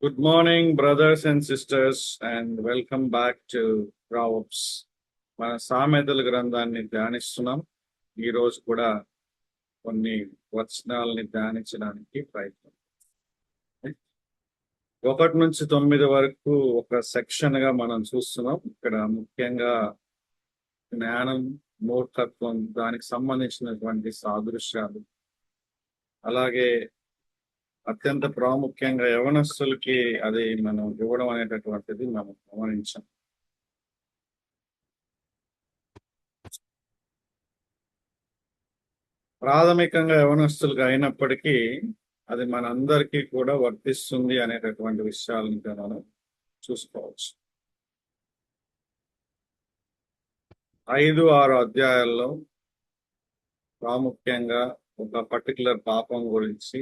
Good morning, brothers and sisters, and welcome back to Proverbs. మన సామెతల గ్రంథాన్ని ధ్యానిస్తున్నాం. ఈ రోజు కూడా కొన్ని వచనాలని ధ్యానించడానికి ప్రయత్నం. 1 నుంచి 9 వరకు ఒక సెక్షన్ గా మనం చూస్తున్నాం. ఇక్కడ ముఖ్యంగా జ్ఞానం, మూర్ఖత్వం, దానికి సంబంధించినటువంటి సాదృశ్యాలు, అలాగే అత్యంత ప్రాముఖ్యంగా యవనస్తులకి అది మనం ఇవ్వడం అనేటటువంటిది మనం గమనించాం. ప్రాథమికంగా యవనస్తులకు అయినప్పటికీ అది మనందరికీ కూడా వర్తిస్తుంది అనేటటువంటి విషయాలను మనం చూసుకోవచ్చు. 5-6 అధ్యాయాల్లో ప్రాముఖ్యంగా ఒక పర్టికులర్ పాపం గురించి,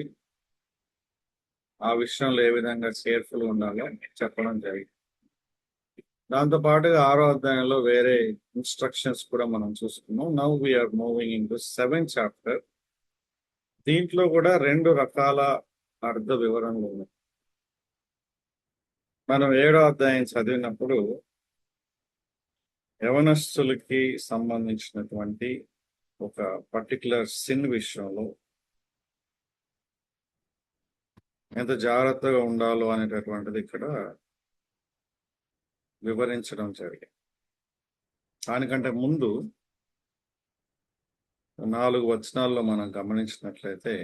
ఆ విషయంలో ఏ విధంగా కేర్ఫుల్ ఉండాలో చెప్పడం జరిగింది. దాంతో పాటుగా 6వ అధ్యాయంలో వేరే ఇన్స్ట్రక్షన్స్ కూడా మనం చూసుకున్నాం. Now we are moving into 7th chapter. దీంట్లో కూడా 2 రకాల అర్థ వివరణలు ఉన్నాయి. మనం 7వ అధ్యాయం చదివినప్పుడు యవనస్తులకి సంబంధించినటువంటి ఒక పర్టికులర్ సిన్ విషయంలో ఎంత జాగ్రత్తగా ఉండాలో అనేటటువంటిది ఇక్కడ వివరించడం జరిగింది. దానికంటే ముందు 4 వచనాల్లో మనం గమనించినట్లయితే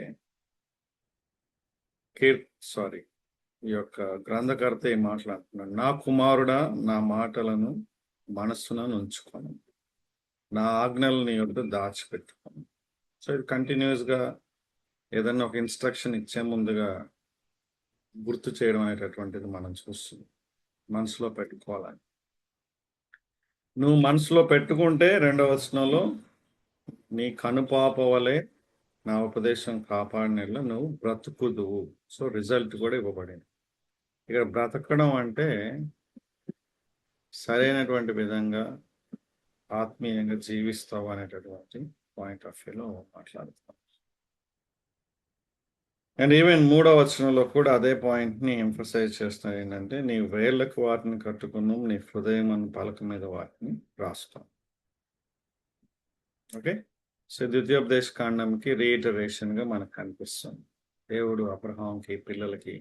ఈ యొక్క గ్రంథకర్త ఏం మాట్లాడుతున్నాడు? నా కుమారుడా, నా మాటలను మనస్సున ఉంచుకోను, నా ఆజ్ఞలు నీ యొద్ద దాచిపెట్టుకోను. సో ఇది కంటిన్యూస్ గా ఏదన్నా ఒక ఇన్స్ట్రక్షన్ ఇచ్చే ముందుగా గుర్తు చేయడం అనేటటువంటిది మనం చూస్తున్నాం. మనసులో పెట్టుకోవాలని. నువ్వు మనసులో పెట్టుకుంటే 2వ వచనంలో నీ కనుపాప వలె నా ఉపదేశం కాపాడినట్లు నువ్వు బ్రతుకుదువు. సో రిజల్ట్ కూడా ఇవ్వబడింది. ఇక్కడ బ్రతకడం అంటే సరైనటువంటి విధంగా ఆత్మీయంగా జీవిస్తావు అనేటటువంటి పాయింట్ ఆఫ్ వ్యూలో మాట్లాడుతాం. అండ్ ఈవెన్ 3వ వచనంలో కూడా అదే పాయింట్ ని ఎంఫసైజ్ చేస్తాను. ఏంటంటే నీ వేళ్లకు వాటిని కట్టుకును, నీ హృదయం అన్న పలక మీద వాటిని రాస్తాం. ఓకే, సో ద్వితీయోపదేశ కాండంకి రీఇటరేషన్ గా మనకు కనిపిస్తుంది. దేవుడు అబ్రహాంకి, పిల్లలకి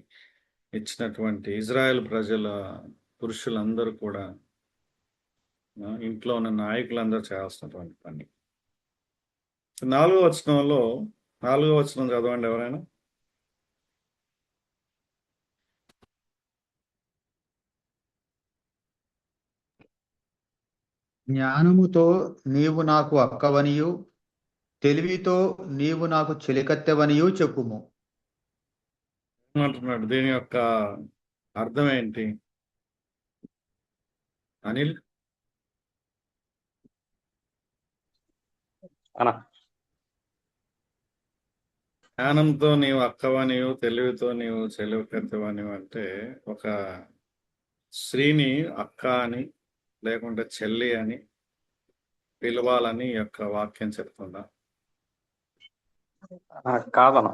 ఇచ్చినటువంటి ఇజ్రాయెల్ ప్రజల పురుషులందరూ కూడా ఇంట్లో ఉన్న నాయకులందరూ చేయాల్సినటువంటి పని. 4వ వచనంలో 4వ వచనం చదవండి ఎవరైనా. జ్ఞానముతో నీవు నాకు అక్కవనియు, తెలివితో నీవు నాకు చెలికత్తెవనియు చెప్పుము. అంటున్నాడు. దీని యొక్క అర్థం ఏంటి అనిల్? జ్ఞానంతో నీవు అక్కవనియు, తెలివితో నీవు చెలికత్తెవనియు అంటే ఒక స్త్రీని అక్క అని లేకుంటే చెల్లి అని పిలవాలని యొక్క వాక్యం చెప్తుందా? కాదన్న,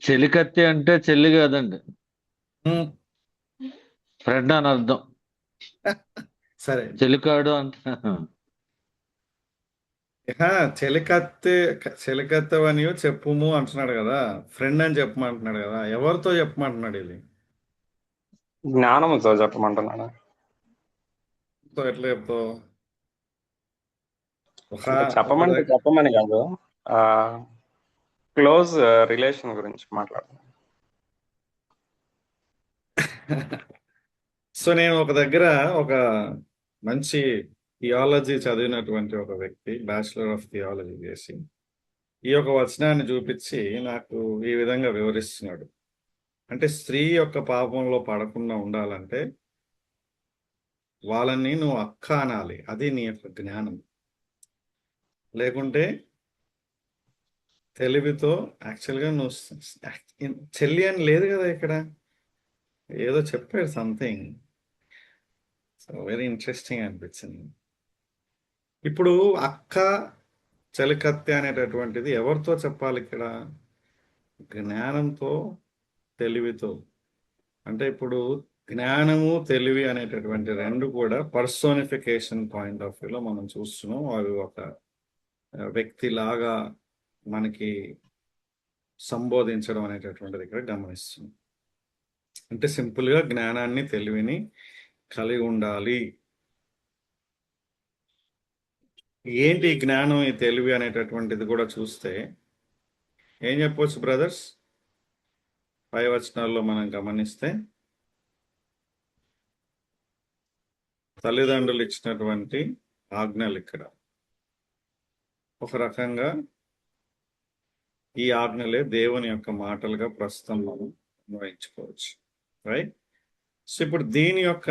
చెలికత్తి అంటే చెల్లి కాదండి, ఫ్రెండ్ అని అర్థం. సరే, చెలికాడు అంటే చెలికత్తవని చెప్పుము అంటున్నాడు కదా, ఫ్రెండ్ అని చెప్పమంటున్నాడు కదా. ఎవరితో చెప్పమంటున్నాడు? ఇది జ్ఞానంతో చెప్పమంటున్నాడు. ఎట్లా చెప్తావు? చెప్పమని కాదు, క్లోజ్ రిలేషన్ గురించి మాట్లాడుతున్నాను. సో నేను ఒక దగ్గర ఒక మంచి థియాలజీ చదివినటువంటి ఒక వ్యక్తి బ్యాచిలర్ ఆఫ్ థియాలజీ చేసి ఈ యొక్క వచనాన్ని చూపించి నాకు ఈ విధంగా వివరిస్తున్నాడు. అంటే స్త్రీ యొక్క పాపంలో పడకుండా ఉండాలంటే వాళ్ళని నువ్వు అక్క అనాలి, అది నీ యొక్క జ్ఞానం. లేకుంటే తెలివితో, యాక్చువల్గా నువ్వు చెల్లి అని లేదు కదా ఇక్కడ, ఏదో చెప్పాడు సంథింగ్. సో వెరీ ఇంట్రెస్టింగ్ అనిపించింది. ఇప్పుడు అక్క, చెలికత్తె అనేటటువంటిది ఎవరితో చెప్పాలి ఇక్కడ? జ్ఞానంతో, తెలివితో. అంటే ఇప్పుడు జ్ఞానము తెలివి అనేటటువంటి రెండు కూడా పర్సోనిఫికేషన్ పాయింట్ ఆఫ్ వ్యూలో మనం చూస్తున్నాం. అవి ఒక వ్యక్తిలాగా మనకి సంబోధించడం అనేటటువంటిది ఇక్కడ గమనిస్తున్నాం. అంటే సింపుల్గా జ్ఞానాన్ని తెలివిని కలిగి ఉండాలి. ఏంటి ఈ జ్ఞానం ఈ తెలివి అనేటటువంటిది కూడా చూస్తే ఏం చెప్పవచ్చు బ్రదర్స్? 5 వచనాల్లో మనం గమనిస్తే తల్లిదండ్రులు ఇచ్చినటువంటి ఆజ్ఞలు ఇక్కడ ఒక రకంగా ఈ ఆజ్ఞలే దేవుని యొక్క మాటలుగా ప్రస్తుతం మనం అన్వయించుకోవచ్చు. రైట్? సో ఇప్పుడు దీని యొక్క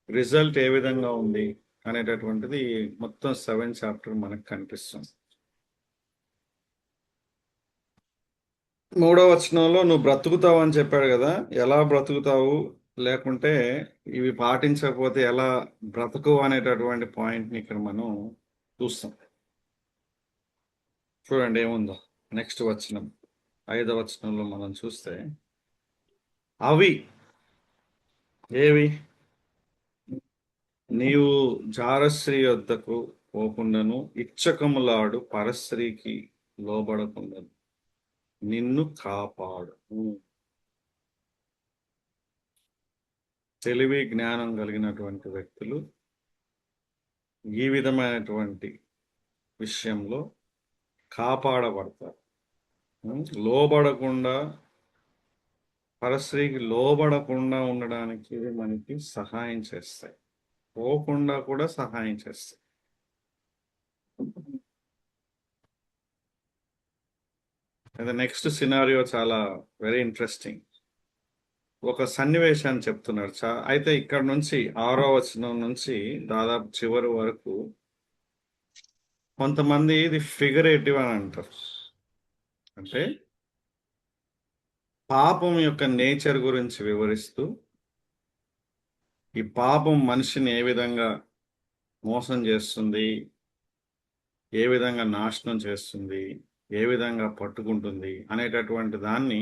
రిజల్ట్ ఏ విధంగా ఉంది అనేటటువంటిది మొత్తం 7 చాప్టర్ మనకు కనిపిస్తుంది. 3వ వచనంలో నువ్వు బ్రతుకుతావు అని చెప్పాడు కదా. ఎలా బ్రతుకుతావు, లేకుంటే ఇవి పాటించకపోతే ఎలా బ్రతుకు అనేటటువంటి పాయింట్ని ఇక్కడ మనం చూస్తాం. చూడండి ఏముందో నెక్స్ట్ వచనం 5వ వచనంలో మనం చూస్తే అవి ఏవి? నీవు జారస్త్రీ వద్దకు పోకుండాను ఇచ్చకములాడు పరస్త్రీకి లోబడకుండాను నిన్ను కాపాడు. తెలివి జ్ఞానం కలిగినటువంటి వ్యక్తులు ఈ విధమైనటువంటి విషయంలో కాపాడబడతారు. లోబడకుండా పరస్త్రీకి లోబడకుండా ఉండడానికి ఇది మనకి సహాయం చేస్తాయి, పోకుండా కూడా సహాయం చేస్తాయి. అయితే నెక్స్ట్ సినారియో చాలా వెరీ ఇంట్రెస్టింగ్. ఒక సన్నివేశాన్ని చెప్తున్నారు. అయితే ఇక్కడ నుంచి 6వ వచనం నుంచి దాదాపు చివరి వరకు కొంతమంది ఇది ఫిగరేటివ్ అని అంటారు. అంటే పాపం యొక్క నేచర్ గురించి వివరిస్తూ ఈ పాపం మనిషిని ఏ విధంగా మోసం చేస్తుంది, ఏ విధంగా నాశనం చేస్తుంది, ఏ విధంగా పట్టుకుంటుంది అనేటటువంటి దాన్ని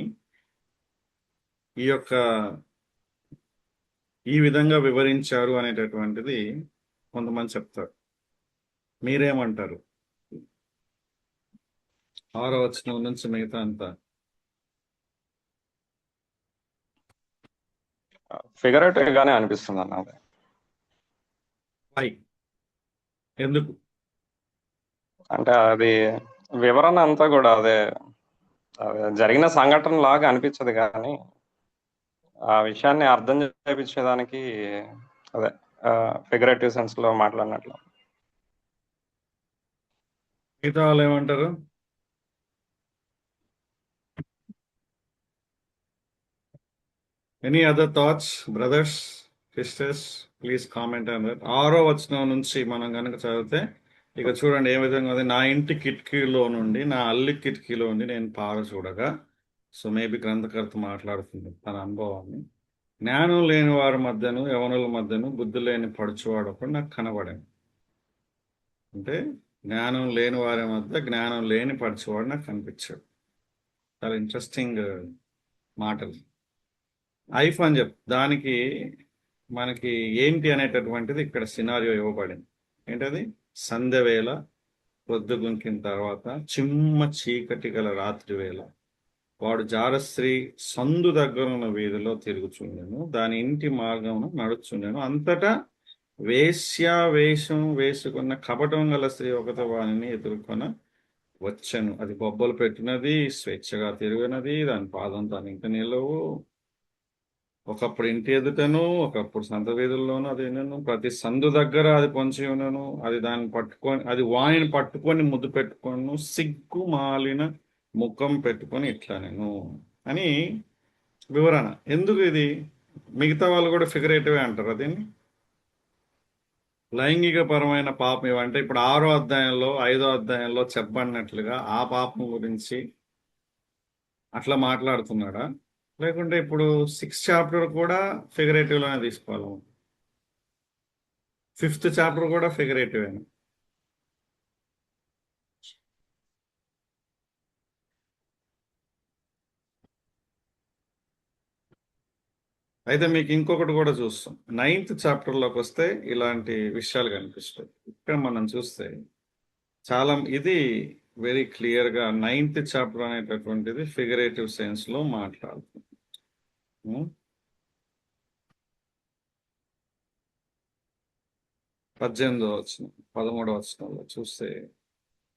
ఈ విధంగా వివరించారు అనేటటువంటిది కొంతమంది చెప్తారు. మీరేమంటారు? 6వ వచనం నుంచి మిగతా అంతా ఫిగరేటివ్ గానే అనిపిస్తుంది అన్నది. ఎందుకు అంటే అది వివరణ అంతా కూడా అదే జరిగిన సంఘటన లాగా అనిపించదు, కానీ ఆ విషయాన్ని అర్థం చేయించేదానికి అదే ఫిగరేటివ్ సెన్స్ లో మాట్లాడినట్లు. మిగతా వాళ్ళు ఏమంటారు? Any other thoughts brothers, sisters? Please comment on that. 6వ వచనం నుంచి మనం కనుక చదివితే ఇక చూడండి ఏ విధంగా ఉంది. నా ఇంటి కిటికీలో నుండి, నా అల్లి కిటికీలో నుండి నేను పార చూడగా. సో మేబీ గ్రంథకర్త మాట్లాడుతుంది తన అనుభవాన్ని. జ్ఞానం లేని వారి మధ్యను యవనుల మధ్యను బుద్ధి లేని పడుచువాడు ఒకడు నాకు కనబడాను. అంటే జ్ఞానం లేని వారి మధ్య జ్ఞానం లేని పడుచువాడు నాకు కనిపించాడు. చాలా ఇంట్రెస్టింగ్ మాటలు. ఐఫ్ అని దానికి మనకి ఏంటి అనేటటువంటిది ఇక్కడ సినారియో ఇవ్వబడింది. ఏంటది? సంధ్య వేళ, పొద్దు గుంకిన తర్వాత, చిమ్మ చీకటి గల రాత్రి వేళ వాడు జారస్త్రీ సందు దగ్గరున్న వీధిలో తిరుగుచుండెను, దాని ఇంటి మార్గమును నడుచుండెను. అంతటా వేశ్యావేషం వేసుకున్న కపటం గల స్త్రీ ఒకత వాణిని ఎదుర్కొన వచ్చెను. అది బొబ్బలు పెట్టినది, స్వేచ్ఛగా తిరిగినది, దాని పాదం తాను ఇంక నిలవు. ఒకప్పుడు ఇంటి ఎదుటను, ఒకప్పుడు సంత వీధుల్లోనూ అది వినను. ప్రతి సందు దగ్గర అది పొంచి ఉన్నాను. అది దాన్ని పట్టుకొని, అది వాణిని పట్టుకొని ముద్దు పెట్టుకొను, సిగ్గు మాలిన ముఖం పెట్టుకొని ఇట్లా నేను అని వివరణ. ఎందుకు ఇది? మిగతా వాళ్ళు కూడా ఫిగరేటివే అంటారు దీన్ని. లైంగిక పరమైన పాపం ఇవంటే ఇప్పుడు 6వ అధ్యాయంలో 5వ అధ్యాయంలో చెప్పబడినట్లుగా ఆ పాపం గురించి అట్లా మాట్లాడుతున్నాడా? లేకుంటే ఇప్పుడు 6th చాప్టర్ కూడా ఫిగరేటివ్ లోనే తీసుకోవాలి, 5th చాప్టర్ కూడా ఫిగరేటివ్ అని. అయితే మీకు ఇంకొకటి కూడా చూస్తాం. 9th చాప్టర్లోకి వస్తే ఇలాంటి విషయాలు కనిపిస్తాయి. ఇక్కడ మనం చూస్తే చాలా ఇది వెరీ క్లియర్గా 9th చాప్టర్ అనేటటువంటిది ఫిగరేటివ్ సెన్స్లో మాట్లాడుతుంది. 18వ వచనం 13వ వచనంలో చూస్తే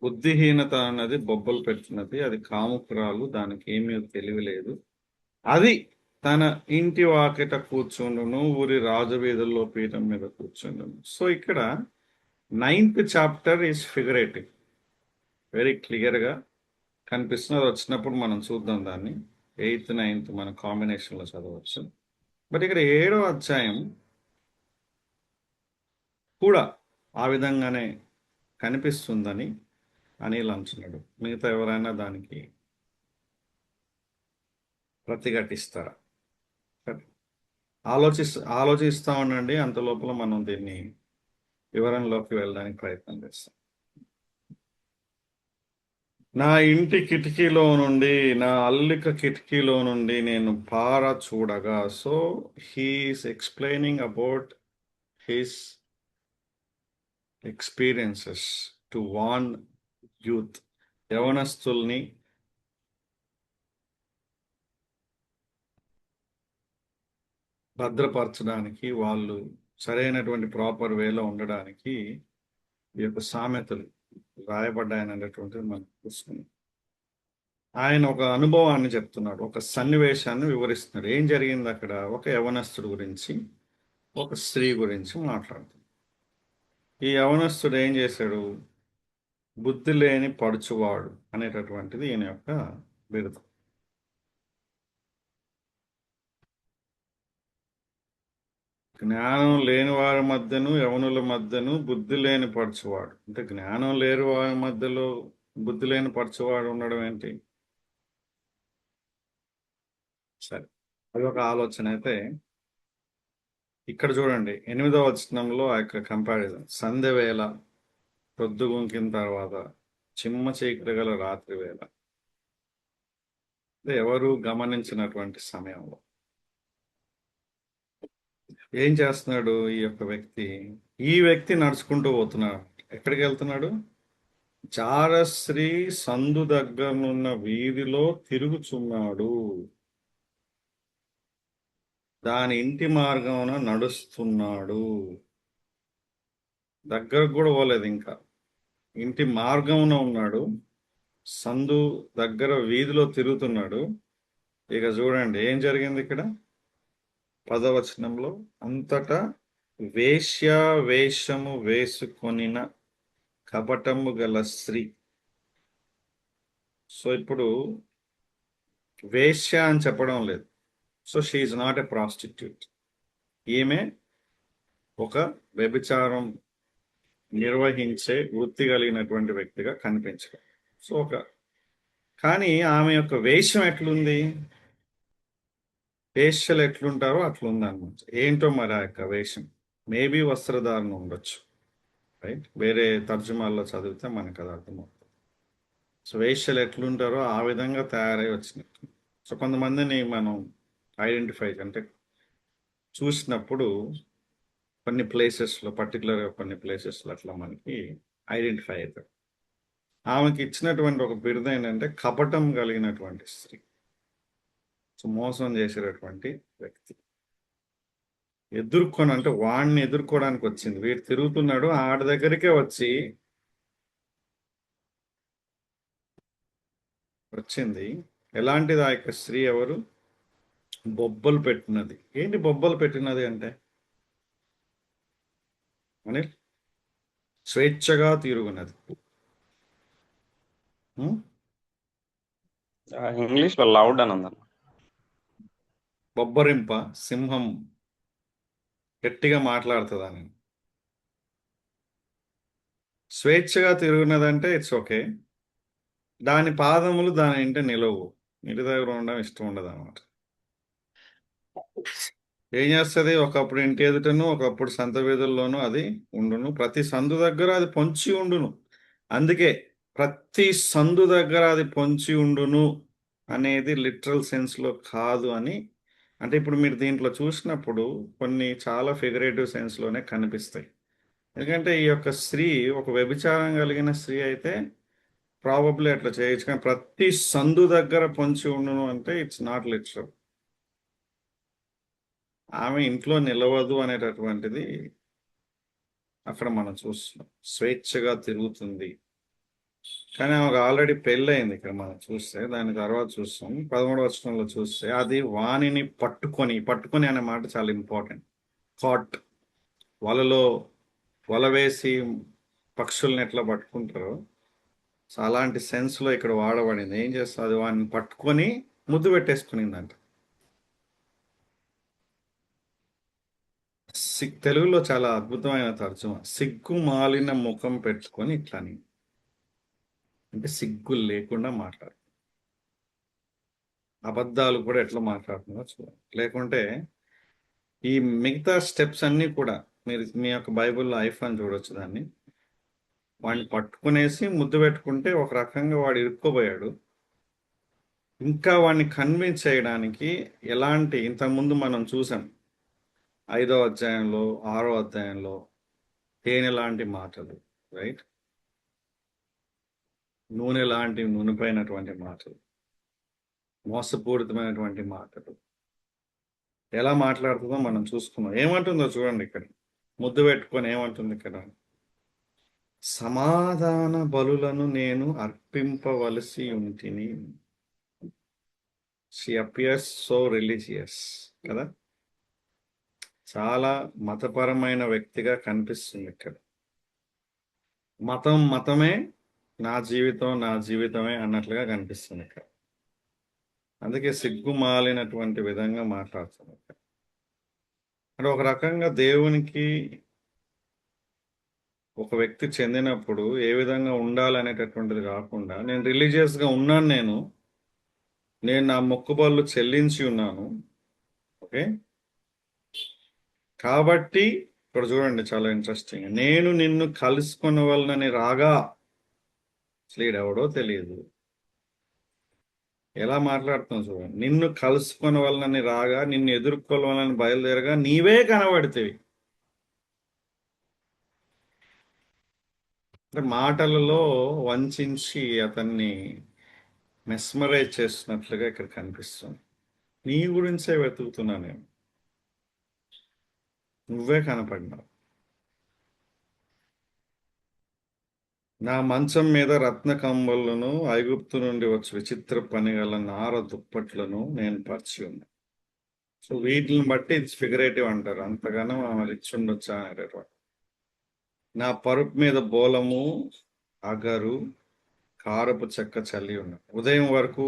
బుద్ధిహీనత అన్నది బొబ్బలు పెట్టినది, అది కాముకురాలు, దానికి ఏమీ తెలియలేదు, అది తన ఇంటి వాకిట కూర్చుండును, ఊరి రాజవీధుల్లో పీఠం మీద కూర్చుండును. సో ఇక్కడ 9th chapter is figurative, very క్లియర్గా కనిపిస్తుంది. అది వచ్చినప్పుడు మనం చూద్దాం దాన్ని. 8th 9th మన కాంబినేషన్లో చదవచ్చు. బట్ ఇక్కడ 7వ అధ్యాయం కూడా ఆ విధంగానే కనిపిస్తుందని అనిల్ అంటున్నాడు. మిగతా ఎవరైనా దానికి ప్రతిఘటిస్తారా? సరే, ఆలోచిస్తా ఉండండి. అంత లోపల మనం దీన్ని వివరణలోకి వెళ్ళడానికి ప్రయత్నం చేస్తాం. నా ఇంటి కిటికీలో నుండి, నా అల్లిక కిటికీలో నుండి నేను పార చూడగా. So he is explaining about his experiences to warn youth, యవనస్తుల్ని భద్రపరచడానికి, వాళ్ళు సరైనటువంటి ప్రాపర్ వేలో ఉండడానికి ఈ యొక్క సామెతలు రాయబడ్డాయనేటటువంటిది మనం చూసుకున్నాం. ఆయన ఒక అనుభవాన్ని చెప్తున్నాడు, ఒక సన్నివేశాన్ని వివరిస్తున్నాడు. ఏం జరిగింది అక్కడ? ఒక యవనస్తుడి గురించి, ఒక స్త్రీ గురించి మాట్లాడుతున్నాడు. ఈ యవనస్తుడు ఏం చేశాడు? బుద్ధి లేని పడుచువాడు అనేటటువంటిది ఈయన యొక్క బిరుదు. జ్ఞానం లేని వారి మధ్యను యవనుల మధ్యను బుద్ధి లేని పడుచువాడు. అంటే జ్ఞానం లేని వారి మధ్యలో బుద్ధి లేని పడుచువాడు ఉండడం ఏంటి? సరే, అది ఒక ఆలోచన. అయితే ఇక్కడ చూడండి 8వ వచనంలో ఆ యొక్క కంపారిజన్. సంధ్య వేళ, పొద్దుగుంకిన తర్వాత, చిమ్మ చీకటి గల రాత్రి వేళ, ఎవరు గమనించినటువంటి సమయంలో ఏం చేస్తున్నాడు ఈ యొక్క వ్యక్తి? ఈ వ్యక్తి నడుచుకుంటూ పోతున్నాడు. ఎక్కడికి వెళ్తున్నాడు? చారశ్రీ సందు దగ్గరనున్న వీధిలో తిరుగుచున్నాడు, దాని ఇంటి మార్గమున నడుస్తున్నాడు. దగ్గరకు కూడా పోలేదు, ఇంకా ఇంటి మార్గమున ఉన్నాడు, సందు దగ్గర వీధిలో తిరుగుతున్నాడు. ఇక చూడండి ఏం జరిగింది ఇక్కడ 10వ వచనంలో. అంతటా వేశ్యావేషము వేసుకొనిన కపటము గల స్త్రీ. సో ఇప్పుడు వేశ్య అని చెప్పడం లేదు. So she is not a prostitute. ఈమె ఒక వ్యభిచారం నిర్వహించే వృత్తి కలిగినటువంటి వ్యక్తిగా కనిపించదు. సో కానీ ఆమె యొక్క వేషం ఎట్లుంది? వేశ్యలు ఎట్లుంటారో అట్లుంది అనమాట. ఏంటో మరి ఆ యొక్క వేషం, మేబీ వస్త్రధారణ ఉండొచ్చు, రైట్? వేరే తర్జుమాల్లో చదివితే మనకు అది అర్థమవుతుంది. సో వేశ్యలు ఎట్లుంటారో ఆ విధంగా తయారై వచ్చినట్టు. సో కొంతమందిని మనం ఐడెంటిఫై అంటే చూసినప్పుడు కొన్ని ప్లేసెస్లో, పర్టికులర్గా కొన్ని ప్లేసెస్లో అట్లా మనకి ఐడెంటిఫై అవుతారు. ఆమెకి ఇచ్చినటువంటి ఒక బిరుదు ఏంటంటే కపటం కలిగినటువంటి స్త్రీ. సో మోసం చేసేటటువంటి వ్యక్తి. అంటే వాడిని ఎదుర్కోవడానికి వచ్చింది. వీడు తిరుగుతున్నాడు, ఆడ దగ్గరికే వచ్చింది. ఎలాంటిది ఆ యొక్క స్త్రీ? ఎవరు? బొబ్బలు పెట్టినది. ఏంటి బొబ్బలు పెట్టినది అంటే? అని స్వేచ్ఛగా తిరుగున్నది. ఇంగ్లీష్ లో లౌడ్ అని ఉందన్న. బొబ్బరింప, సింహం గట్టిగా మాట్లాడుతుందని. స్వేచ్ఛగా తిరుగున్నదంటే ఇట్స్ ఓకే. దాని పాదములు దాని ఇంట నిలవు. ఇంటి దగ్గర ఉండడం ఇష్టం ఉండదు అనమాట. ఏం చేస్తుంది? ఒకప్పుడు ఇంటి ఎదుటను, ఒకప్పుడు సంత వీధుల్లోనూ అది ఉండును. ప్రతి సందు దగ్గర అది పొంచి ఉండును. అందుకే ప్రతి సందు దగ్గర అది పొంచి ఉండును అనేది లిటరల్ సెన్స్లో కాదు అని అంటే ఇప్పుడు మీరు దీంట్లో చూసినప్పుడు కొన్ని చాలా ఫిగరేటివ్ సెన్స్లోనే కనిపిస్తాయి. ఎందుకంటే ఈ యొక్క స్త్రీ ఒక వ్యభిచారం కలిగిన స్త్రీ అయితే ప్రాబబ్లీ అట్లా చేయొచ్చు, కానీ ప్రతి సందు దగ్గర పొంచి ఉండును అంటే ఇట్స్ నాట్ లిటరల్. ఆమె ఇంట్లో నిలవదు అనేటటువంటిది అక్కడ మనం చూస్తున్నాం. స్వేచ్ఛగా తిరుగుతుంది, కానీ ఆమెకు ఆల్రెడీ పెళ్ళయింది. ఇక్కడ మనం చూస్తే దాని తర్వాత చూస్తాం 13వ వచనంలో చూస్తే అది వాణిని పట్టుకొని అనే మాట చాలా ఇంపార్టెంట్. కాట్, వలలో వల వేసి పక్షుల్ని ఎట్లా పట్టుకుంటారో సో అలాంటి సెన్స్లో ఇక్కడ వాడబడింది. ఏం చేస్తుంది, అది వాడిని పట్టుకొని ముద్దు పెట్టేసుకునిందంట. తెలుగులో చాలా అద్భుతమైన తర్జుమా, సిగ్గు మాలిన ముఖం పెట్టుకొని ఇట్లని, అంటే సిగ్గు లేకుండా మాట్లాడు. అబద్ధాలు కూడా ఎట్లా మాట్లాడుతుందో చూడండి. లేకుంటే ఈ మిగతా స్టెప్స్ అన్నీ కూడా మీరు మీ యొక్క బైబిల్లో ఐఫోన్ చూడొచ్చు. దాన్ని వాడిని పట్టుకునేసి ముద్దు పెట్టుకుంటే ఒక రకంగా వాడు ఇరుక్కోబోయాడు. ఇంకా వాడిని కన్విన్స్ చేయడానికి ఎలాంటి, ఇంతకుముందు మనం చూసాం 5వ అధ్యాయంలో 6వ అధ్యాయంలో తేనె లాంటి మాటలు, రైట్, నూనె లాంటి నునుపైనటువంటి మాటలు, మోసపూరితమైనటువంటి మాటలు ఎలా మాట్లాడుతుందో మనం చూసుకున్నాం. ఏమంటుందో చూడండి ఇక్కడ, ముద్దు పెట్టుకొని ఏమంటుంది ఇక్కడ, సమాధాన బలులను నేను అర్పింపవలసి ఉంటిని. షీ అపియర్స్ సో రిలీజియస్ కదా, చాలా మతపరమైన వ్యక్తిగా కనిపిస్తుంది ఇక్కడ. మతమే నా జీవితమే అన్నట్లుగా కనిపిస్తుంది ఇక్కడ. అందుకే సిగ్గుమాలినటువంటి విధంగా మాట్లాడుతుంది ఇక్కడ. అంటే ఒక రకంగా దేవునికి ఒక వ్యక్తి చెందినప్పుడు ఏ విధంగా ఉండాలనేటటువంటిది కాకుండా, నేను రిలీజియస్గా ఉన్నాను, నేను నా మొక్కుబళ్ళు చెల్లించి ఉన్నాను, ఓకే, కాబట్టి ఇక్కడ చూడండి చాలా ఇంట్రెస్టింగ్, నేను నిన్ను కలుసుకొనవలనని రాగా, ఎవడో తెలియదు, ఎలా మాట్లాడుతున్నావు చూడండి, నిన్ను కలుసుకొనవలనని రాగా, నిన్ను ఎదుర్కోవాలని బయలుదేరగా నీవే కనబడితేవి. అంటే మాటలలో వంచి అతన్ని మెస్మరైజ్ చేస్తున్నట్లుగా ఇక్కడ కనిపిస్తుంది. నీ గురించే వెతుకుతున్నా నేను, నువ్వే కనపడినావు. నా మంచం మీద రత్న కంబళ్ళను, ఐగుప్తు నుండి వచ్చి విచిత్ర పని గల నార దుప్పట్లను నేను పరిచి ఉన్నా. సో వీటిని బట్టి ఇట్స్ ఫిగరేటివ్ అంటారు. అంతగానో ఆమె రిచ్ ఉండొచ్చా అనేటటువంటి. నా పరుపు మీద బోలము, అగరు, కారపు చెక్క చల్లి ఉన్నాయి. ఉదయం వరకు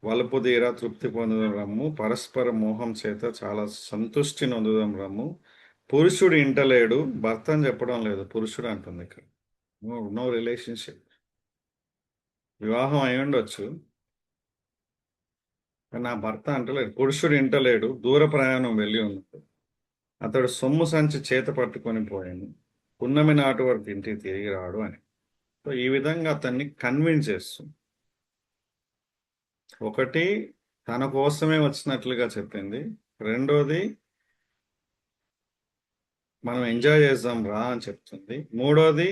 వలపు తీరా తృప్తి పొందడం రమ్ము, పరస్పర మోహం చేత చాలా సంతుష్టి నొందడం రమ్ము. పురుషుడు ఇంటలేడు, భర్త అని చెప్పడం లేదు, పురుషుడు అంటుంది ఇక్కడ. No relationship. వివాహం అయి ఉండొచ్చు, నా భర్త అంటలేడు. పురుషుడు ఇంటలేడు, దూర ప్రయాణం వెళ్ళి ఉన్నాడు, అతడు సొమ్ము సంచి చేత పట్టుకొని పోయాను, పున్నమి నాటు వరకు ఇంటికి తిరిగి రాడు అని. సో ఈ విధంగా అతన్ని కన్విన్స్ చేస్తుంది. ఒకటి, తన కోసమే వచ్చినట్లుగా చెప్పింది. రెండోది, మనం ఎంజాయ్ చేద్దాం రా అని చెప్తుంది. మూడోది,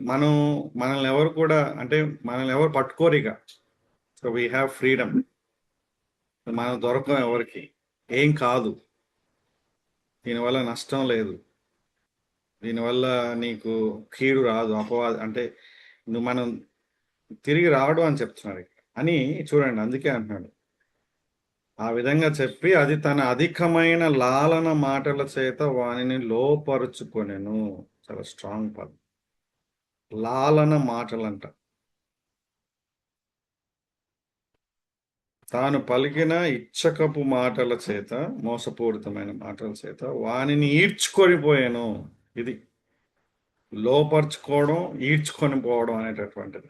మనల్ని ఎవరు పట్టుకోరిగా. సో వీ హ్యావ్ ఫ్రీడమ్, మనం దొరకం ఎవరికి, ఏం కాదు, దీనివల్ల నష్టం లేదు, దీనివల్ల నీకు కీడు రాదు, అంటే మనం తిరిగి రాడు అని చెప్తున్నాడు అని చూడండి. అందుకే అంటున్నాడు, ఆ విధంగా చెప్పి అది తన అధికమైన లాలన మాటల చేత వానిని లోపరుచుకొనెను. చాలా స్ట్రాంగ్ పదం, లాలన మాటలంట. తాను పలికిన ఇచ్చకపు మాటల చేత, మోసపూరితమైన మాటల చేత వానిని ఈడ్చుకొని పోయాను. ఇది లోపరుచుకోవడం, ఈడ్చుకొని పోవడం అనేటటువంటిది.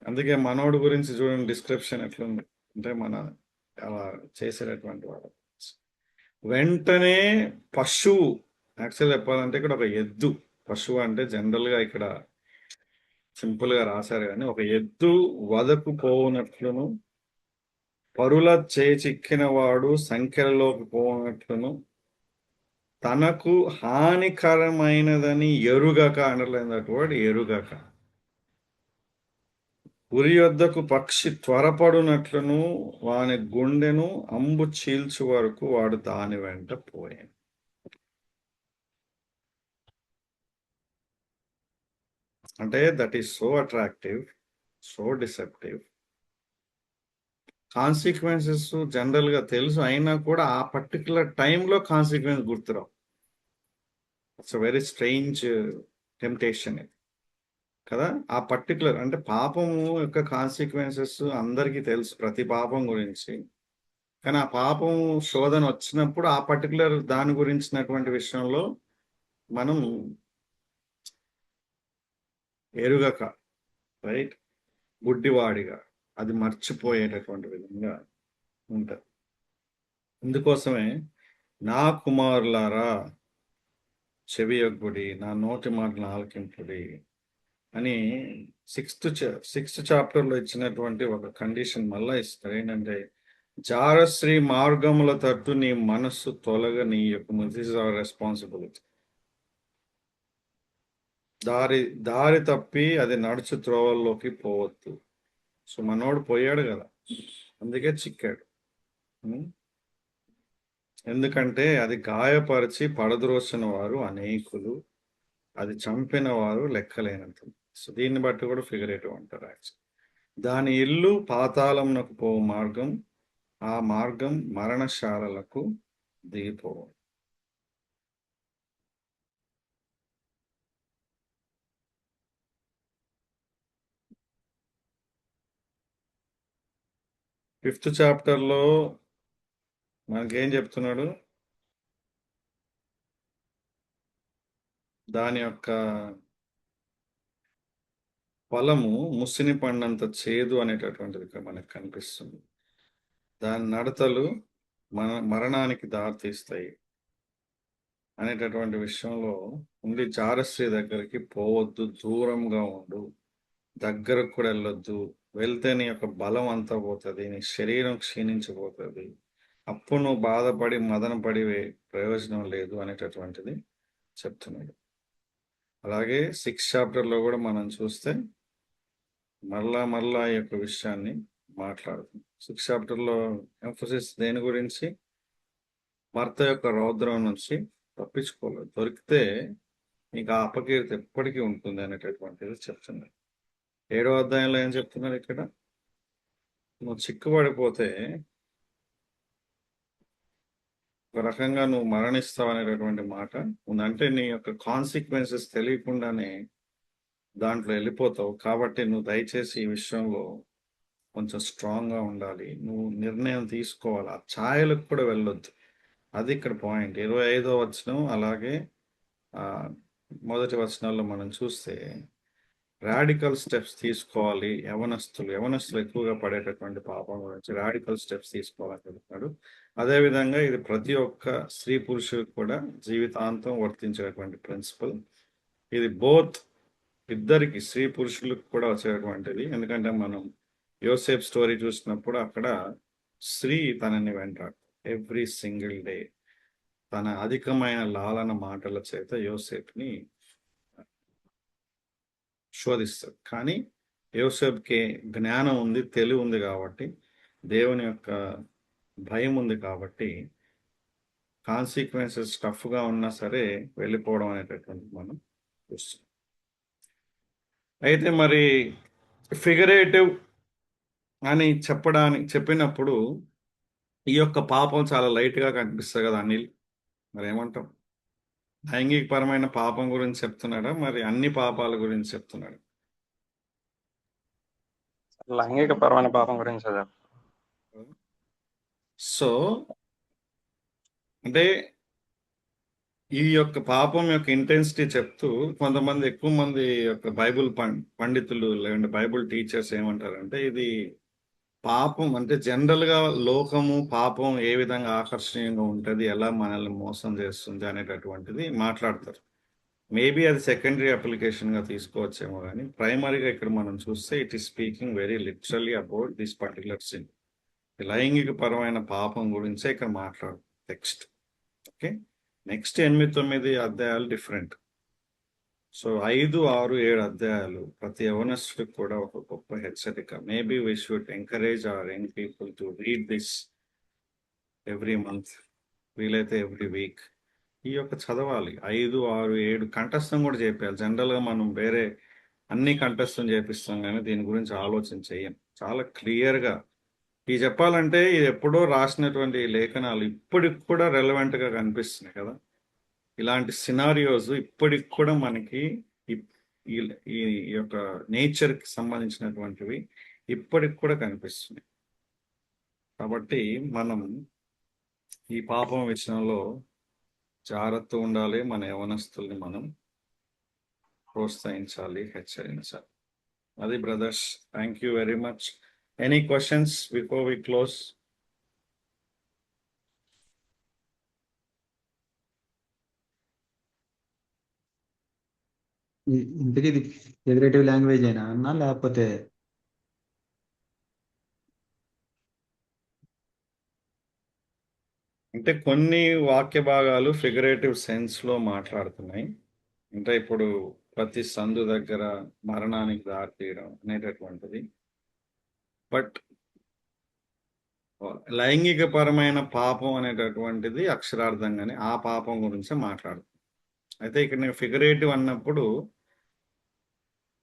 అందుకే మనోడు గురించి చూడండి డిస్క్రిప్షన్ ఎట్లుంది అంటే, మన అలా చేసేటటువంటి వాడు వెంటనే పశువు, యాక్చువల్ చెప్పాలంటే ఇక్కడ ఒక ఎద్దు, పశువు అంటే జనరల్గా ఇక్కడ సింపుల్గా రాశారు కానీ, ఒక ఎద్దు వదకు పోవునట్లును పరుల చేచిక్కిన వాడు సంఖ్యలోకి పోనట్లును తనకు హానికరమైనదని ఎరుగక, అండర్లైన్ దట్ వర్డ్, ఎరుగక. ఉరి యొద్దకు పక్షి త్వరపడునట్లును వాని గుండెను అంబు చీల్చు వరకు వాడు దాని వెంట పోయాను. అంటే that is so attractive, so deceptive. Consequences general గా తెలుసు, అయినా కూడా ఆ పర్టికులర్ టైంలో కాన్సిక్వెన్స్ గుర్తురావు. ఇట్స్ వెరీ స్ట్రేంజ్ టెంప్టేషన్ ఇది కదా. ఆ పర్టికులర్ అంటే పాపము యొక్క కాన్సిక్వెన్సెస్ అందరికీ తెలుసు, ప్రతి పాపం గురించి. కానీ ఆ పాపం శోధన వచ్చినప్పుడు ఆ పర్టికులర్ దాని గురించినటువంటి విషయంలో మనం ఎరుగక, రైట్, గుడ్డివాడిగా అది మర్చిపోయేటటువంటి విధంగా ఉంటుంది. ఇందుకోసమే నా కుమారులారా చెవియొగ్గుడి, నా నోటి మాటలు ఆలకింపుడి అని సిక్స్త్ చాప్టర్లో ఇచ్చినటువంటి ఒక కండిషన్ మళ్ళా ఇస్తారు. ఏంటంటే జారశ్రీ మార్గముల తట్టు నీ మనస్సు తొలగనీయకము. This is our responsibility. దారి తప్పి అది నడుచు త్రోవల్లోకి పోవద్దు. సో మనోడు పోయాడు కదా, అందుకే చిక్కాడు. ఎందుకంటే అది గాయపరిచి పడద్రోసిన వారు అనేకులు, అది చంపిన వారు లెక్కలేనంత. సో దీన్ని బట్టి కూడా ఫిగరేటివ్ అంటారు యాక్చువల్. దాని ఇల్లు పాతాళంనకు పో మార్గం, ఆ మార్గం మరణశాలలకు దిగిపోవు. ఫిఫ్త్ చాప్టర్లో మనకేం చెప్తున్నాడు? దాని యొక్క ఫలము ముసిని పండంత చేదు అనేటటువంటిది ఇక్కడ మనకు కనిపిస్తుంది. దాని నడతలు మరణానికి దారితీస్తాయి అనేటటువంటి విషయంలో ఉండి, జారశ్రీ దగ్గరికి పోవద్దు, దూరంగా ఉండు, దగ్గరకు కూడా వెళ్ళొద్దు. వెళ్తే నీ యొక్క బలం అంతా పోతుంది, నీ శరీరం క్షీణించిపోతుంది, అప్పుడు నువ్వు బాధపడి మదనపడి ప్రయోజనం లేదు అనేటటువంటిది చెప్తున్నాడు. అలాగే 6th చాప్టర్లో కూడా మనం చూస్తే మరలా ఈ యొక్క విషయాన్ని మాట్లాడుతుంది. 6th చాప్టర్లో ఎంఫసిస్ దేని గురించి? భర్త యొక్క రౌద్రం నుంచి తప్పించుకోలేదు, దొరికితే నీకు ఆ అపకీర్తి ఎప్పటికీ ఉంటుంది అనేటటువంటిది చెప్తుంది. 7వ అధ్యాయంలో ఏం చెప్తున్నారు ఇక్కడ? నువ్వు చిక్కుపడిపోతే ఒక రకంగా నువ్వు మరణిస్తావు అనేటటువంటి మాట ఉంది. అంటే నీ యొక్క కాన్సిక్వెన్సెస్ తెలియకుండానే దాంట్లో వెళ్ళిపోతావు. కాబట్టి నువ్వు దయచేసి ఈ విషయంలో కొంచెం స్ట్రాంగ్గా ఉండాలి, నువ్వు నిర్ణయం తీసుకోవాలి, ఆ ఛాయలకు కూడా వెళ్ళొద్దు. అది ఇక్కడ పాయింట్. 25వ వచనం అలాగే మొదటి వచనాల్లో మనం చూస్తే రాడికల్ స్టెప్స్ తీసుకోవాలి. యవనస్తులు ఎక్కువగా పడేటటువంటి పాపం గురించి రాడికల్ స్టెప్స్ తీసుకోవాలని చెప్తున్నాడు. అదేవిధంగా ఇది ప్రతి ఒక్క స్త్రీ పురుషులకు కూడా జీవితాంతం వర్తించేటువంటి ప్రిన్సిపల్. ఇది బోత్ ఇద్దరికి, స్త్రీ పురుషులకు కూడా వచ్చేటువంటిది. ఎందుకంటే మనం యోసేఫ్ స్టోరీ చూసినప్పుడు అక్కడ స్త్రీ తనని వెంటాడు ఎవ్రీ సింగిల్ డే. తన అధికమైన లాలన మాటల చేత యోసేఫ్ని శోధిస్తాడు. కానీ యోసేఫ్కి జ్ఞానం ఉంది, తెలివి ఉంది కాబట్టి, దేవుని యొక్క భయం ఉంది కాబట్టి కాన్సిక్వెన్సెస్ టఫ్గా ఉన్నా సరే వెళ్ళిపోవడం అనేటటువంటి మనం చూస్తాం. అయితే మరి ఫిగరేటివ్ అని చెప్పినప్పుడు ఈ యొక్క పాపం చాలా లైట్గా కనిపిస్తుంది కదా అనిల్, మరి ఏమంటాం? లైంగికపరమైన పాపం గురించి చెప్తున్నాడా, మరి అన్ని పాపాల గురించి చెప్తున్నాడు? లైంగికపరమైన పాపం గురించి అదే. సో అంటే ఈ యొక్క పాపం యొక్క ఇంటెన్సిటీ చెప్తూ కొంతమంది ఎక్కువ మంది యొక్క బైబుల్ పండితులు లేదంటే బైబుల్ టీచర్స్ ఏమంటారంటే, ఇది పాపం అంటే జనరల్గా లోకము పాపం ఏ విధంగా ఆకర్షణీయంగా ఉంటుంది, ఎలా మనల్ని మోసం చేస్తుంది అనేటటువంటిది మాట్లాడతారు. మేబీ అది సెకండరీ అప్లికేషన్గా తీసుకోవచ్చేమో, కానీ ప్రైమరీగా ఇక్కడ మనం చూస్తే it is speaking very literally about this particular sin. లైంగిక పరమైన పాపం గురించే ఇక్కడ మాట్లాడు టెక్స్ట్. ఓకే, నెక్స్ట్ 8-9 అధ్యాయాలు డిఫరెంట్. సో 5, 6, 7 అధ్యాయాలు ప్రతి యవనస్తుడికి కూడా ఒక గొప్ప హెచ్చరిక. Maybe we should encourage hour young people to read this every month, వీలైతే ఎవ్రీ వీక్ ఈ యొక్క చదవాలి. 5, 6, 7 కంఠస్థం కూడా చేయాలి. జనరల్గా మనం వేరే అన్ని కంఠస్థం చేపిస్తాం, కానీ దీని గురించి ఆలోచన చెయ్యం. చాలా క్లియర్గా ఇది చెప్పాలంటే ఇది ఎప్పుడో రాసినటువంటి లేఖనాలు ఇప్పటికి కూడా relevant గా కనిపిస్తున్నాయి కదా. ఇలాంటి సినారియోస్ ఇప్పటికి కూడా మనకి ఈ- ఈ ఈ యొక్క నేచర్కి సంబంధించినటువంటివి ఇప్పటికి కూడా కనిపిస్తున్నాయి. కాబట్టి మనం ఈ పాపం విషయంలో జాగ్రత్త ఉండాలి. మన యవనస్తుల్ని మనం ప్రోత్సహించాలి, హెచ్చరించాలి. అది brothers. Thank you very much. Any questions before we close? ఇంతకీ ఇది ఫిగరేటివ్ లాంగ్వేజ్ అయినా అన్నా లేకపోతే అంటే కొన్ని వాక్య భాగాలు ఫిగరేటివ్ సెన్స్లో మాట్లాడుతున్నాయి. అంటే ఇప్పుడు ప్రతి సందు దగ్గర మరణానికి దారితీయడం అనేటటువంటిది. బట్ లైంగిక పరమైన పాపం అనేటటువంటిది అక్షరార్థంగానే ఆ పాపం గురించే మాట్లాడుతుంది. అయితే ఇక్కడ నేను ఫిగరేటివ్ అన్నప్పుడు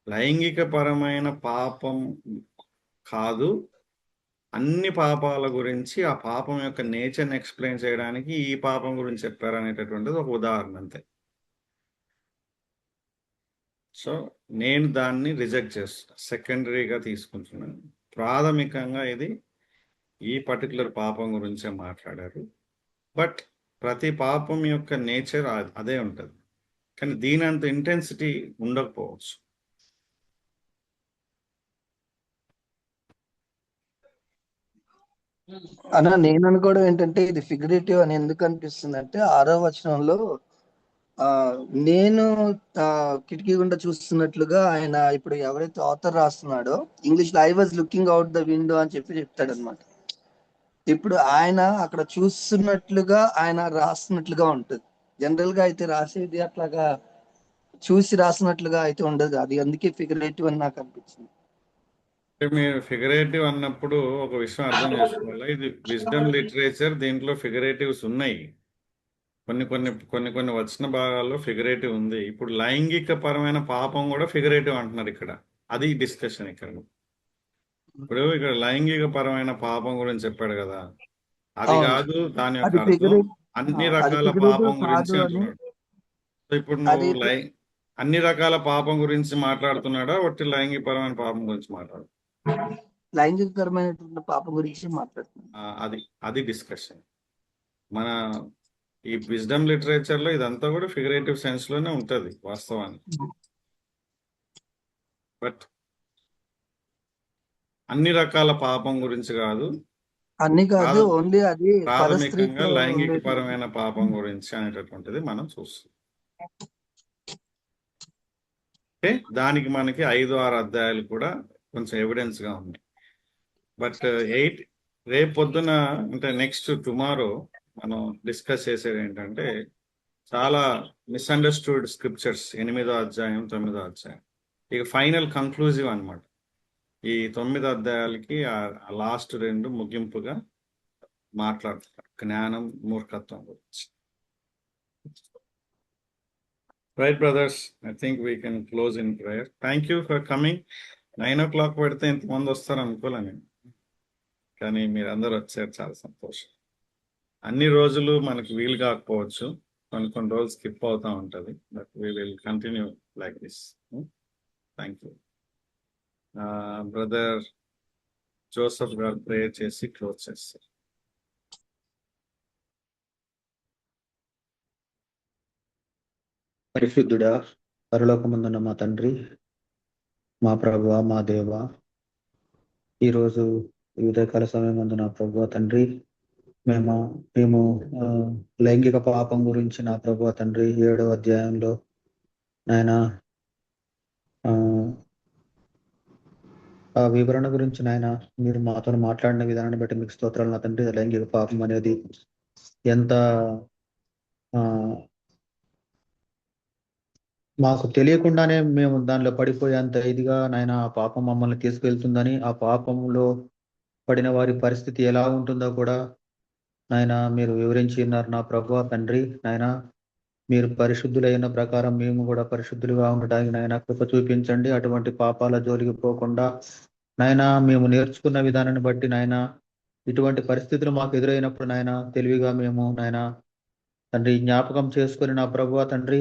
లైంగిక పరమైన పాపం కాదు, అన్ని పాపాల గురించి ఆ పాపం యొక్క నేచర్ని ఎక్స్ప్లెయిన్ చేయడానికి ఈ పాపం గురించి చెప్పారు అనేటటువంటిది ఒక ఉదాహరణ అంతే. సో నేను దాన్ని రిజెక్ట్ చేస్తున్నా, సెకండరీగా తీసుకుంటున్నాను. ప్రాథమికంగా ఇది ఈ పర్టికులర్ పాపం గురించే మాట్లాడారు. బట్ ప్రతి పాపం యొక్క నేచర్ అదే ఉంటుంది, కానీ దీని అంత ఇంటెన్సిటీ ఉండకపోవచ్చు. అన్న నేను అనుకోవడం ఏంటంటే ఇది ఫిగరేటివ్ అని ఎందుకు అనిపిస్తుంది అంటే 6వ వచనంలో ఆ నేను కిటికీ గుండా చూస్తున్నట్లుగా ఆయన ఇప్పుడు ఎవరైతే ఆథర్ రాస్తున్నాడో ఇంగ్లీష్ లో I was looking out the window అని చెప్పి చెప్తాడు అనమాట. ఇప్పుడు ఆయన అక్కడ చూస్తున్నట్లుగా ఆయన రాస్తున్నట్లుగా ఉంటుంది. జనరల్ గా అయితే రాసేది అట్లాగా చూసి రాసినట్లుగా అయితే ఉండదు. అది అందుకే ఫిగరేటివ్ అని నాకు అనిపించింది. అంటే మీరు ఫిగరేటివ్ అన్నప్పుడు ఒక విషయం అర్థం చేసుకోవాలి, ఇది విజ్డమ్ లిటరేచర్, దీంట్లో ఫిగరేటివ్స్ ఉన్నాయి. కొన్ని వచ్చిన భాగాల్లో ఫిగరేటివ్ ఉంది. ఇప్పుడు లైంగిక పరమైన పాపం కూడా ఫిగరేటివ్ అంటున్నారు ఇక్కడ. అది డిస్కషన్ ఇక్కడ. ఇప్పుడు ఇక్కడ లైంగిక పరమైన పాపం గురించి చెప్పాడు కదా, అది అవును. కాదు దాని యొక్క అది అర్థం ఫిగరేటివ్ అన్ని అది రకాల ఫిగరేటివ్ పాపం గురించి కాదు అని అంటున్నాడు. సో ఇప్పుడు అది నువ్వు అన్ని రకాల పాపం గురించి మాట్లాడుతున్నాడా, ఒట్టి లైంగిక పరమైన పాపం గురించి మాట్లాడు? లైంగికరమైనటువంటి పాపం గురించి మాట్లాడుతున్నాను. అది డిస్కషన్. మన ఈ విజ్డమ్ లిటరేచర్ లో ఇదంతా కూడా ఫిగరేటివ్ సెన్స్ లోనే ఉంటది వాస్తవానికి. బట్ అన్ని రకాల పాపం గురించి కాదు, అన్ని కాదు, ఓన్లీ అది ప్రాథమికంగా పరస్త్రీతో లైంగిక ఉండేది. పరమైన పాపం గురించి అనేటటువంటిది మనం చూస్తాం. ఓకే, దానికి మనకి 5, 6 అధ్యాయాలు కూడా కొంచెం ఎవిడెన్స్ గా ఉన్నాయి. బట్ 8 రేపు పొద్దున అంటే నెక్స్ట్ టుమారో మనం డిస్కస్ చేసేది ఏంటంటే చాలా మిస్అండర్స్టూడ్ స్క్రిప్చర్స్, 8వ అధ్యాయం 9వ అధ్యాయం. ఇక ఫైనల్ కంక్లూజివ్ అన్నమాట. ఈ 9 అధ్యాయాలకి ఆ లాస్ట్ 2 ముగింపుగా మాట్లాడుతున్నారు జ్ఞానం మూర్ఖత్వం గురించి. Right brothers, I think we can close in prayer. Thank you for coming. 9 o'clock పెడితే ఇంతమంది వస్తారు అనుకోలే నేను, కానీ మీరు అందరు వచ్చారు, చాలా సంతోషం. అన్ని రోజులు మనకు వీలు కాకపోవచ్చు, కొన్ని రోజులు స్కిప్ అవుతా ఉంటుంది. But we will continue like this. Thank you. Brother Joseph గారు ప్రేయర్ చేసి క్లోజ్ చేస్తారు. పరిశుద్ధుడా, పరలోకమందున్న మా తండ్రి, మా ప్రభువ, మా దేవ, ఈరోజు ఈ ఉదయకాల సమయం ముందు నా ప్రభువ తండ్రి, మేము లైంగిక పాపం గురించి నా ప్రభువ తండ్రి 7వ అధ్యాయంలో నాయన ఆ వివరణ గురించి నాయన మీరు మాతో మాట్లాడిన విధానాన్ని బట్టి మీకు స్తోత్రాలు నా తండ్రి. లైంగిక పాపం అనేది ఎంత ఆ మాకు తెలియకుండానే మేము దానిలో పడిపోయేంత ఇదిగా నాయన ఆ పాపం మమ్మల్ని తీసుకెళ్తుందని, ఆ పాపంలో పడిన వారి పరిస్థితి ఎలా ఉంటుందో కూడా నాయన మీరు వివరించి ఉన్నారు నా ప్రభువా తండ్రి. నాయన మీరు పరిశుద్ధులైన ప్రకారం మేము కూడా పరిశుద్ధులుగా ఉండటానికి నాయన కృప చూపించండి. అటువంటి పాపాల జోలికి పోకుండా నాయన మేము నేర్చుకున్న విధానాన్ని బట్టి నాయన ఇటువంటి పరిస్థితులు మాకు ఎదురైనప్పుడు నాయన తెలివిగా మేము నాయన తండ్రి జ్ఞాపకం చేసుకొని నా ప్రభువా తండ్రి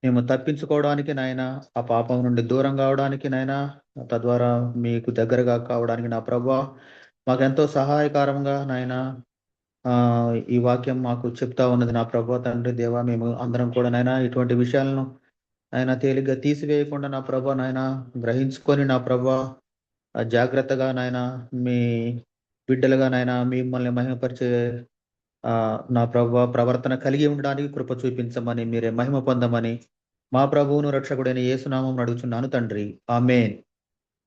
మేము తప్పించుకోవడానికి నాయన ఆ పాపం నుండి దూరం కావడానికి నాయన తద్వారా మీకు దగ్గరగా కావడానికి నా ప్రభువా మాకెంతో సహాయకరంగా నాయన ఆ ఈ వాక్యం మాకు చెప్తా ఉన్నది నా ప్రభువా తండ్రి. దేవా మేము అందరం కూడా నాయన ఇటువంటి విషయాలను ఆయన తేలిగ్గా తీసివేయకుండా నా ప్రభా నాయన గ్రహించుకొని నా ప్రభా జాగ్రత్తగా నాయన మీ బిడ్డలుగా నాయన మిమ్మల్ని మహిమపరిచే నా ప్రభా ప్రవర్తన కలిగి ఉండడానికి కృప చూపించమని, మీరే మహిమ పొందమని మా ప్రభువును రక్షకుడైన యేసునామం అడుగుచున్నాను తండ్రి. ఆమేన్.